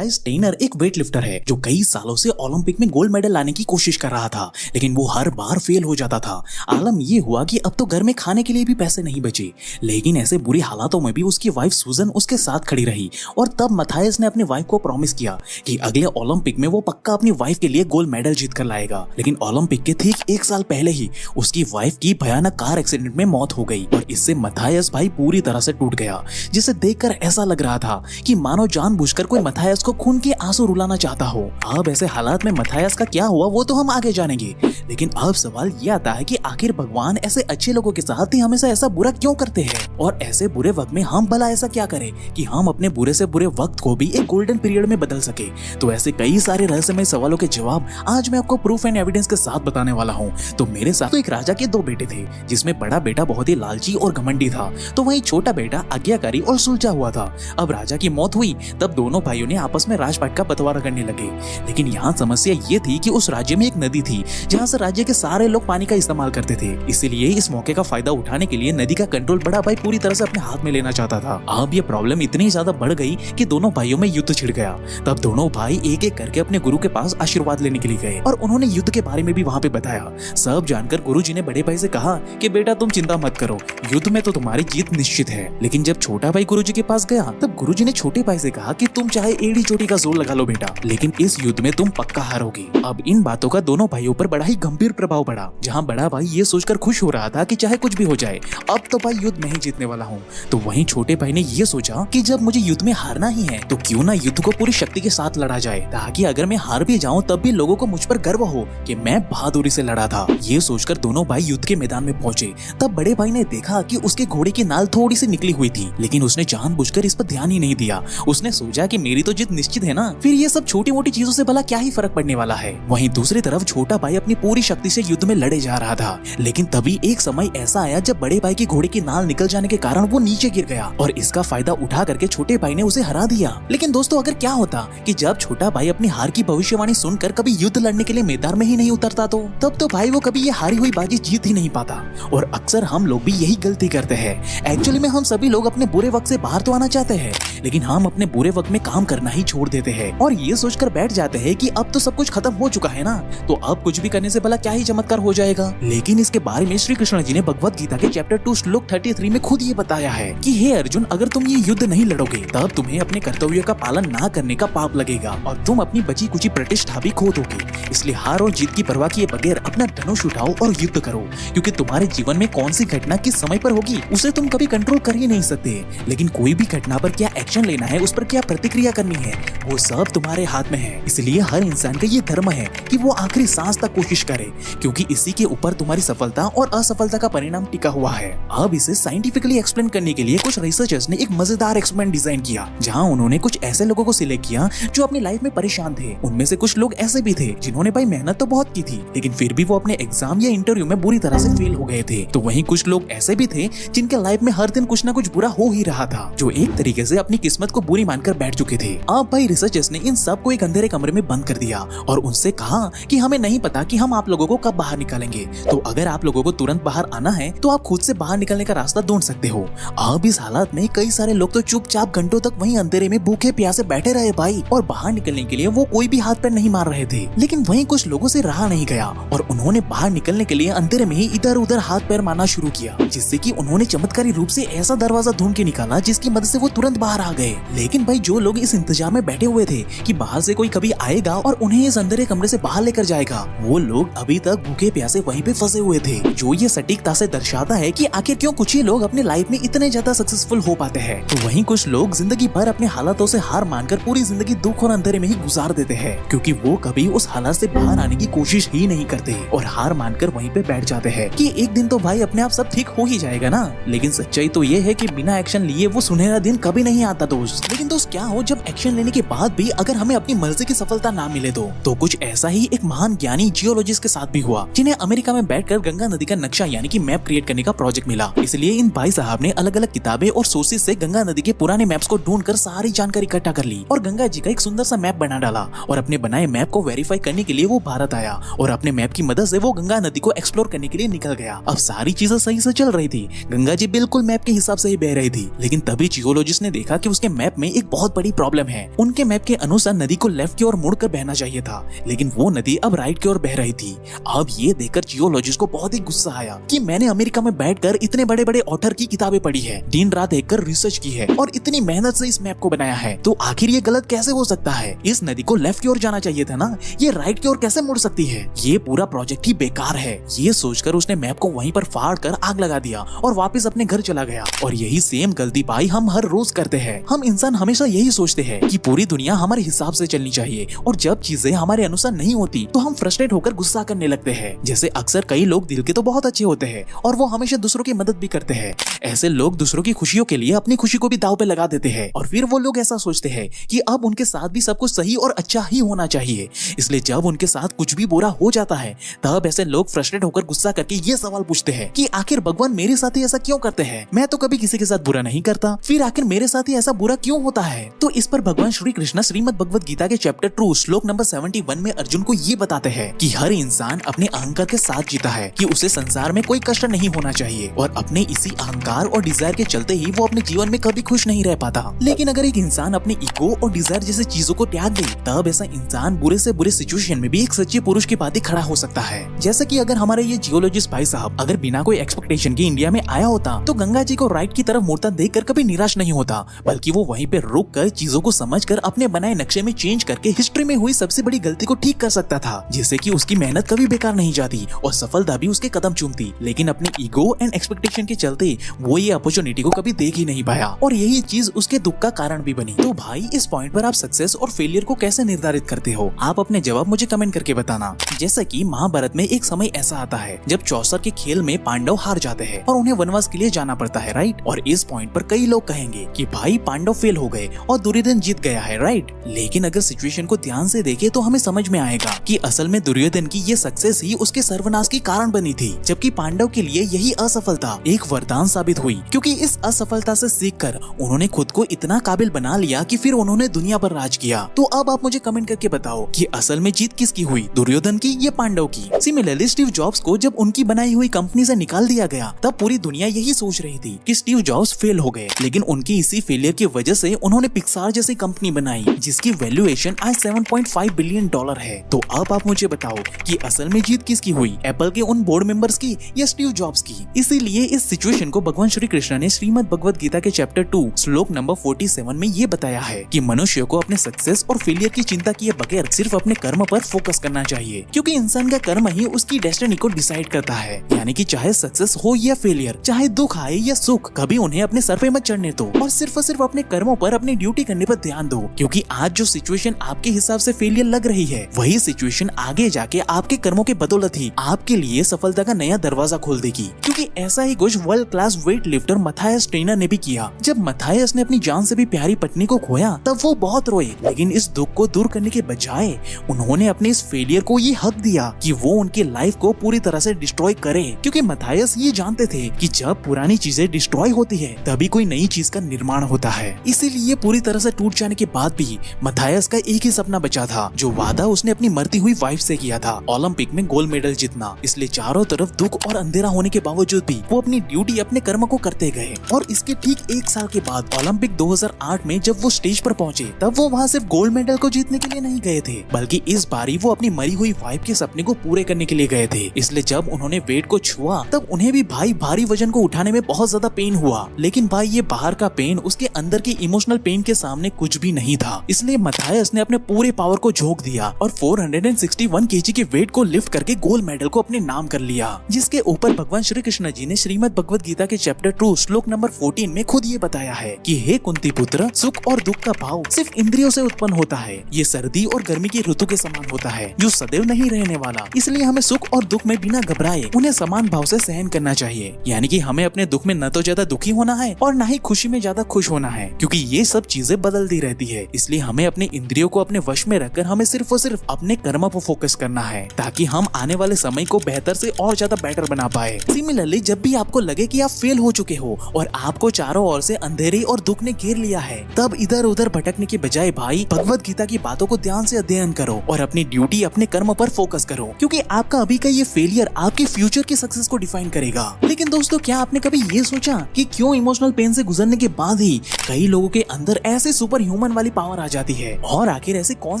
Matthias tenor एक weight lifter है जो कई सालों से ओलंपिक में गोल्ड मेडल लाने की कोशिश कर रहा था, लेकिन वो हर बार फेल हो जाता था। आलम ये हुआ कि अब तो घर में खाने के लिए भी पैसे नहीं बचे, लेकिन ऐसे बुरी हालातों में भी उसकी वाइफ सूजन उसके साथ खड़ी रही। और तब मथायस ने अपनी वाइफ को प्रॉमिस किया कि अगले ओलंपिक में वो पक्का अपनी वाइफ के लिए गोल्ड मेडल जीत कर लाएगा। लेकिन ओलंपिक के ठीक एक साल पहले ही उसकी वाइफ की भयानक कार एक्सीडेंट में मौत हो गई और इससे मथायस भाई पूरी तरह से टूट गया, जिसे देखकर ऐसा लग रहा था कि मानो जानबूझकर कोई मथायस को खून के आंसू रुलाना चाहता हो। अब ऐसे हालात में मथायस का क्या हुआ वो तो हम आगे जानेंगे, लेकिन अब सवाल ये आता है कि आखिर भगवान ऐसे अच्छे लोगों के साथ ही हमेशा ऐसा बुरा क्यों करते हैं, और ऐसे बुरे वक्त में हम भला ऐसा क्या करें कि हम अपने बुरे से बुरे वक्त को भी एक गोल्डन पीरियड में बदल सके। तो ऐसे कई सारे रहस्यमय सवालों के जवाब आज मैं आपको प्रूफ एंड एविडेंस के साथ बताने वाला हूँ। तो मेरे साथ तो एक राजा के दो बेटे थे, जिसमें बड़ा बेटा बहुत ही लालची और घमंडी था, तो वहीं छोटा बेटा आज्ञाकारी और सुलझा हुआ था। अब राजा की मौत हुई तब दोनों भाइयों ने आपस में राजपाट का बंटवारा करने लगे, लेकिन यहाँ समस्या ये थी कि उस राज्य में एक नदी थी जहाँ से राज्य के सारे लोग पानी का इस्तेमाल करते थे। इसीलिए इस मौके का फायदा उठाने के लिए नदी का कंट्रोल बड़ा भाई पूरी तरह से अपने हाथ में लेना चाहता था। अब ये प्रॉब्लम इतनी ज्यादा बढ़ गई कि दोनों भाइयों में युद्ध छिड़ गया। तब दोनों भाई एक एक करके अपने गुरु के पास आशीर्वाद लेने के लिए गए और उन्होंने युद्ध के बारे में भी वहाँ पे बताया। सब जानकर गुरुजी ने बड़े भाई से कहा कि बेटा तुम चिंता मत करो, युद्ध में तो तुम्हारी जीत निश्चित है। लेकिन जब छोटा भाई गुरुजी के पास गया तब गुरुजी ने छोटे भाई से कहा कि तुम चाहे एड़ी चोटी का जोर लगा लो बेटा, लेकिन इस युद्ध में तुम पक्का हारोगे। अब इन बातों का दोनों भाइयों पर बड़ा ही गंभीर प्रभाव पड़ा। जहाँ बड़ा भाई ये सोचकर खुश हो रहा था कि चाहे कुछ भी हो जाए अब तो भाई युद्ध में ही जीतने वाला हूँ, तो वहीं छोटे भाई ने ये सोचा कि जब मुझे युद्ध में हारना ही है तो क्यों ना युद्ध को पूरी शक्ति के साथ लड़ा जाए, ताकि अगर मैं हार भी जाऊं तब भी लोगों को मुझ पर गर्व हो कि मैं बहादुरी से लड़ा था। ये सोचकर दोनों भाई युद्ध के मैदान में पहुंचे। तब बड़े भाई ने देखा कि उसके घोड़े की नाल थोड़ी सी निकली हुई थी, लेकिन उसने जानबूझकर इस पर ध्यान ही नहीं दिया। उसने सोचा कि मेरी तो जीत निश्चित है ना, फिर ये सब छोटी मोटी चीजों से भला क्या ही फर्क पड़ने वाला है। वहीं दूसरी तरफ छोटा भाई अपनी पूरी शक्ति से युद्ध में लड़े जा रहा था, लेकिन तभी एक समय ऐसा आया जब बड़े भाई की घोड़े की नाल निकल जाने के कारण वो नीचे गिर गया और इसका फायदा उठा करके छोटे भाई ने उसे हरा दिया। लेकिन दोस्तों अगर क्या होता कि जब छोटा भाई अपनी हार की भविष्यवाणी सुनकर कभी युद्ध लड़ने के लिए मैदान में ही नहीं उतरता तो तब तो भाई वो कभी ये हारी हुई बाजी जीत ही नहीं पाता। और अक्सर हम लोग भी यही गलती करते हैं। एक्चुअली में हम सभी लोग अपने बुरे वक्त से बाहर तो आना चाहते हैं, लेकिन हम अपने बुरे वक्त में काम करना ही छोड़ देते हैं और ये सोचकर बैठ जाते हैं कि अब तो सब कुछ खत्म हो चुका है ना, तो अब कुछ भी करने से भला क्या ही चमत्कार हो जाएगा। लेकिन इसके बारे में श्री कृष्ण जी ने भगवत गीता के चैप्टर 2 श्लोक 33 में खुद ये बताया है कि हे अर्जुन, अगर तुम ये युद्ध नहीं लड़ोगे तब तुम्हें अपने कर्तव्य का पालन ना करने का पाप लगेगा और तुम अपनी बची कुची प्रतिष्ठा भी खो दोगे। इसलिए हार और जीत की परवाह किए बगैर अपना धनुष उठाओ और युद्ध करो, क्योंकि तुम्हारे जीवन में कौन सी घटना किस समय पर होगी उसे तुम कभी कंट्रोल कर ही नहीं सकते, लेकिन कोई भी घटना पर क्या एक्शन लेना है, उस पर क्या प्रतिक्रिया करनी है, वो सब तुम्हारे हाथ में है। इसलिए हर इंसान का ये धर्म है कि वो आखिरी सांस तक कोशिश करे, क्योंकि इसी के ऊपर तुम्हारी सफलता और असफलता का परिणाम टिका हुआ है। अब इसे साइंटिफिकली एक्सप्लेन करने के लिए कुछ रिसर्चर्स ने एक मजेदार एक्सपेरिमेंट डिजाइन किया, जहां उन्होंने कुछ ऐसे लोगों को सिलेक्ट किया जो अपनी लाइफ में परेशान थे। उनमें से कुछ लोग ऐसे भी थे जिन्होंने भाई मेहनत तो बहुत की थी, लेकिन फिर भी वो अपने एग्जाम या इंटरव्यू में बुरी तरह से फेल हो गए थे। तो वहीं कुछ लोग ऐसे भी थे जिनके लाइफ में हर दिन कुछ ना कुछ बुरा हो ही रहा था, जो एक तरीके से अपनी किस्मत को बुरी मानकर बैठ चुके थे। अब भाई रिसर्चर्स ने इन सबको एक अंधेरे कमरे में बंद कर दिया और उनसे कहा कि हमें नहीं पता कि हम आप लोगों को कब बाहर निकालेंगे, तो अगर आप लोगों को तुरंत बाहर आना है तो आप खुद से बाहर निकलने का रास्ता ढूंढ सकते हो। अब इस हालात में कई सारे लोग तो चुपचाप घंटों तक वहीं अंधेरे में भूखे प्यासे बैठे रहे भाई, और बाहर निकलने के लिए वो कोई भी हाथ पैर नहीं मार रहे थे। लेकिन वहीं कुछ लोगों से रहा नहीं गया और उन्होंने बाहर निकलने के लिए अंधेरे में ही इधर उधर हाथ पैर मारना शुरू किया, जिससे कि उन्होंने चमत्कारी रूप से ऐसा दरवाजा ढूंढ के निकाला जिसकी मदद से वो तुरंत बाहर आ गए। लेकिन भाई जो लोग इस इंतजार में बैठे हुए थे कि बाहर से कोई कभी आएगा और उन्हें इस अंधेरे कमरे से बाहर लेकर जाएगा, वो लोग अभी तक भूखे प्यासे वहीं पे फंसे हुए थे, जो ये सटीकता से दर्शाता है कि आखिर क्यों कुछ ही लोग अपने लाइफ में इतने ज्यादा सक्सेसफुल हो पाते हैं, तो वहीं कुछ लोग जिंदगी भर अपने हालातों से हार मानकर पूरी जिंदगी दुख और अंधेरे में ही गुजार देते हैं, क्योंकि वो कभी उस हालात से बाहर आने की कोशिश ही नहीं करते और हार मानकर वहीं पे बैठ जाते हैं कि एक दिन तो भाई अपने आप सब ठीक हो ही जाएगा ना। लेकिन सच्चाई तो ये है कि बिना एक्शन लिए वो सुनहरा दिन कभी नहीं आता दोस्त। लेकिन दोस्त क्या हो जब एक्शन लेने के बाद भी अगर हमें अपनी मर्जी की सफलता ना मिले तो कुछ ऐसा ही एक महान ज्ञानी जियोलॉजिस्ट के साथ भी हुआ, जिन्हें अमेरिका में बैठकर गंगा नदी का नक्शा यानी कि मैप क्रिएट करने का प्रोजेक्ट मिला। इसलिए इन भाई साहब ने अलग अलग किताबें और सोर्सेज से गंगा नदी के पुराने मैप्स को ढूंढकर सारी जानकारी इकट्ठा कर ली और गंगा जी का एक सुंदर सा मैप बना डाला। और अपने बनाए मैप को वेरीफाई करने के लिए वो भारत आया और अपने मैप की मदद से वो गंगा नदी को एक्सप्लोर करने के लिए निकल गया। अब सारी चीजें सही से चल रही थी, गंगा जी बिल्कुल मैप के हिसाब से ही बह रही थी, लेकिन तभी जियोलॉजिस्ट ने देखा कि उसके मैप में एक बहुत बड़ी प्रॉब्लम है उनके मैप के अनुसार नदी को लेफ्ट की ओर मुड़कर बहना चाहिए था, लेकिन वो नदी अब राइट की ओर बह रही थी। अब ये देखकर जियोलॉजिस्ट को बहुत ही गुस्सा आया कि मैंने अमेरिका में बैठकर इतने बड़े बड़े ऑथर की किताबें पढ़ी है, दिन रात देखकर रिसर्च की है और इतनी मेहनत से इस मैप को बनाया है, तो आखिर ये गलत कैसे हो सकता है? इस नदी को लेफ्ट की ओर जाना चाहिए था ना, ये राइट की ओर कैसे मुड़ सकती है? ये पूरा प्रोजेक्ट ही बेकार है। ये सोचकर उसने मैप को वहीं पर फाड़ कर आग लगा दिया और वापस अपने घर चला गया। और यही सेम गलती भाई हम हर रोज करते हैं। हम इंसान हमेशा यही सोचते हैं कि पूरी दुनिया हमारे हिसाब से चलनी चाहिए, और जब चीजें हमारे अनुसार नहीं होती तो हम फ्रस्ट्रेट होकर गुस्सा करने लगते हैं। जैसे अक्सर कई लोग दिल के तो बहुत अच्छे होते हैं और वो हमेशा दूसरों की मदद भी करते हैं। ऐसे लोग दूसरों की खुशियों के लिए अपनी खुशी को भी दांव पे लगा देते हैं, और फिर वो लोग ऐसा सोचते हैं कि अब उनके साथ भी सब कुछ सही और अच्छा ही होना चाहिए। इसलिए जब उनके साथ कुछ भी बुरा हो जाता है तब ऐसे लोग फ्रस्ट्रेट होकर गुस्सा करके ये सवाल पूछते हैं कि आखिर भगवान मेरे साथ ही ऐसा क्यों करते हैं? मैं तो कभी किसी के साथ बुरा नहीं करता, फिर आखिर मेरे साथ ही ऐसा बुरा क्यों होता है? तो इस पर भगवान श्री कृष्ण श्रीमद् भगवद गीता के चैप्टर 2 श्लोक नंबर 71 में अर्जुन को ये बताते हैं कि हर इंसान अपने अहंकार के साथ जीता है कि उसे संसार में कोई कष्ट नहीं होना चाहिए, और अपने इसी अहंकार और डिजायर के चलते ही वो अपने जीवन में कभी खुश नहीं रह पाता। लेकिन अगर एक इंसान अपने ईगो और डिजायर जैसी चीजों को त्याग दे तब ऐसा इंसान बुरे से बुरे सिचुएशन में भी एक सच्चे पुरुष की बातें खड़ा हो सकता है। जैसे कि अगर हमारे ये जियोलॉजिस्ट भाई साहब अगर बिना कोई एक्सपेक्टेशन के इंडिया में आया होता तो गंगा जी को राइट की तरफ मुड़ता देखकर कभी निराश नहीं होता, बल्कि वो वहीं पे रुक कर चीजों को समझकर अपने बनाए नक्शे में चेंज करके हिस्ट्री में हुई सबसे बड़ी गलती को ठीक कर सकता था, जिससे कि उसकी मेहनत कभी बेकार नहीं जाती और सफलता भी उसके कदम चूमती। लेकिन अपने ईगो एंड एक्सपेक्टेशन के चलते वो ये अपॉर्चुनिटी को कभी देख ही नहीं पाया, और यही चीज उसके दुख का कारण भी बनी। तो भाई इस पॉइंट पर आप सक्सेस और फेलियर को कैसे निर्धारित करते हो? आप अपने जवाब मुझे कमेंट करके बताना। जैसा कि महाभारत में एक समय ऐसा आता है जब चौसर के खेल में पांडव हार जाते हैं और उन्हें वनवास के लिए जाना पड़ता है, राइट? और इस पॉइंट पर कई लोग कहेंगे कि भाई पांडव फेल हो गए और दुर्योधन जीत गया है, राइट? लेकिन अगर सिचुएशन को ध्यान से देखें तो हमें समझ में आएगा कि असल में दुर्योधन की ये सक्सेस ही उसके सर्वनाश के कारण बनी थी, जबकि पांडव के लिए यही असफलता एक वरदान साबित हुई, क्योंकि इस असफलता से सीखकर उन्होंने खुद को इतना काबिल बना लिया कि फिर उन्होंने दुनिया पर राज किया। तो अब आप मुझे कमेंट करके बताओ कि असल में जीत किसकी हुई, दुर्योधन की या पांडव की? सिमिलरली स्टीव जॉब्स को जब उनकी बनाई हुई कंपनी से निकाल दिया गया तब पूरी दुनिया यही सोच रही थी कि स्टीव जॉब्स फेल हो गए, लेकिन उनकी इसी फेलियर की वजह से उन्होंने पिक्सार जैसी कंपनी बनाई जिसकी वैल्यूएशन आज $7.5 बिलियन है। तो अब आप मुझे बताओ कि असल में जीत किसकी हुई, एप्पल के उन बोर्ड मेंबर्स की या स्टीव जॉब्स की? इसीलिए इस सिचुएशन को भगवान श्री कृष्ण ने श्रीमद् भगवद गीता के चैप्टर 2 श्लोक नंबर 47 में ये बताया है कि मनुष्य को अपने सक्सेस और फेलियर की चिंता किए बगैर सिर्फ अपने कर्म पर फोकस करना चाहिए, क्योंकि इंसान का कर्म ही उसकी डेस्टिनी को डिसाइड करता है। यानी कि चाहे सक्सेस हो या फेलियर, चाहे दुख आए या सुख, कभी उन्हें अपने सर पे मत चढ़ने दो और सिर्फ अपने कर्मों पर अपनी ड्यूटी करने पर ध्यान दो, क्योंकि आज जो सिचुएशन आपके हिसाब से फेलियर लग रही है वही सिचुएशन आगे जाके आपके कर्मों के बदौलत ही आपके लिए सफलता का नया दरवाजा खोल देगी। क्योंकि ऐसा ही कुछ world class weight lifter Matthias trainer ने भी किया। जब मथायस ने अपनी जान से भी प्यारी पत्नी को खोया तब वो बहुत रोए, लेकिन इस दुख को दूर करने के बजाय उन्होंने अपने इस फेलियर को ये हक दिया कि वो उनकी लाइफ को पूरी तरह से डिस्ट्रॉय करे, क्योंकि मथायस ये जानते थे कि जब पुरानी चीजें डिस्ट्रॉय होती है तभी कोई नई चीज का निर्माण होता है। इसीलिए पूरी तरह से टूट जाने के बाद भी मथायस का एक ही सपना बचा था, जो वादा उसने अपनी मरती हुई वाइफ से किया था, ओलंपिक में गोल्ड मेडल जीतना। इसलिए चारों तरफ दुख और अंधेरा होने के बावजूद भी वो अपनी ड्यूटी अपने कर्म को करते गए। और इसके ठीक एक साल के बाद ओलंपिक 2008 में जब वो स्टेज पर पहुंचे तब वो वहाँ सिर्फ गोल्ड मेडल को जीतने के लिए नहीं गए थे, बल्कि इस बारी वो अपनी मरी हुई वाइफ के सपने को पूरे करने के लिए गए थे। इसलिए जब उन्होंने वेट को छुआ तब उन्हें भी भाई भारी वजन को उठाने में बहुत ज्यादा पेन हुआ, लेकिन भाई ये बाहर का पेन उसके अंदर की इमोशनल पेन के सामने कुछ भी नहीं था। इसलिए मथायस ने अपने पूरे पावर को झोंक दिया और 461 केजी के वेट को लिफ्ट करके गोल्ड मेडल को अपने नाम कर लिया, जिसके ऊपर भगवान श्री कृष्ण जी ने श्रीमद् भगवद गीता के चैप्टर 2 श्लोक नंबर 14 में खुद ये बताया है कि हे कुंती पुत्र, सुख और दुख का भाव सिर्फ इंद्रियों से उत्पन्न होता है। ये सर्दी और गर्मी की ऋतु के समान होता है जो सदैव नहीं रहने वाला। इसलिए हमें सुख और दुख में बिना घबराए उन्हें समान भाव से सहन करना चाहिए। यानी कि हमें अपने दुख में न तो ज्यादा दुखी होना है और न ही खुशी में ज्यादा खुश होना है, क्योंकि ये सब चीजें बदलती रहती है। इसलिए हमें अपने इंद्रियों को अपने वश में रखकर हमें सिर्फ और सिर्फ अपने कर्म पर फोकस करना है, ताकि हम आने वाले समय को बेहतर से और ज्यादा बेटर बना पाए। सिमिलरली जब भी आपको लगे कि आप फेल हो चुके हो और आपको चारों ओर से अंधेरे और दुख ने घेर लिया है, तब इधर उधर भटकने के बजाय भाई भगवद गीता की बातों को ध्यान से अध्ययन करो और अपनी ड्यूटी अपने कर्म पर फोकस करो, क्योंकि आपका अभी का ये फेलियर आपके फ्यूचर की सक्सेस को डिफाइन करेगा। लेकिन दोस्तों, क्या आपने कभी ये सोचा कि क्यों इमोशनल पेन से गुजरने के बाद ही कई लोगों के अंदर ऐसे सुपर ह्यूमन ह्यूमन वाली पावर आ जाती है। और आखिर ऐसी कौन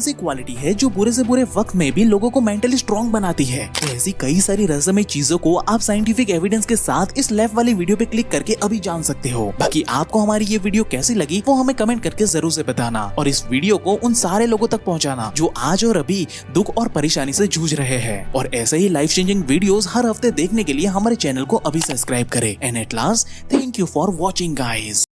सी क्वालिटी है जो बुरे से बुरे वक्त में भी लोगों को मेंटली स्ट्रॉन्ग बनाती है? तो ऐसी कई सारी रहस्यमय चीजों को आप साइंटिफिक एविडेंस के साथ इस लेफ्ट वाली वीडियो पे क्लिक करके अभी जान सकते हो। बाकी आपको हमारी ये वीडियो कैसी लगी वो हमें कमेंट करके जरूर से बताना, और इस वीडियो को उन सारे लोगों तक पहुंचाना जो आज और अभी दुख और परेशानी से जूझ रहे हैं। और ऐसे ही लाइफ चेंजिंग वीडियोस हर हफ्ते देखने के लिए हमारे चैनल को अभी सब्सक्राइब करें। And at last, thank you for watching guys.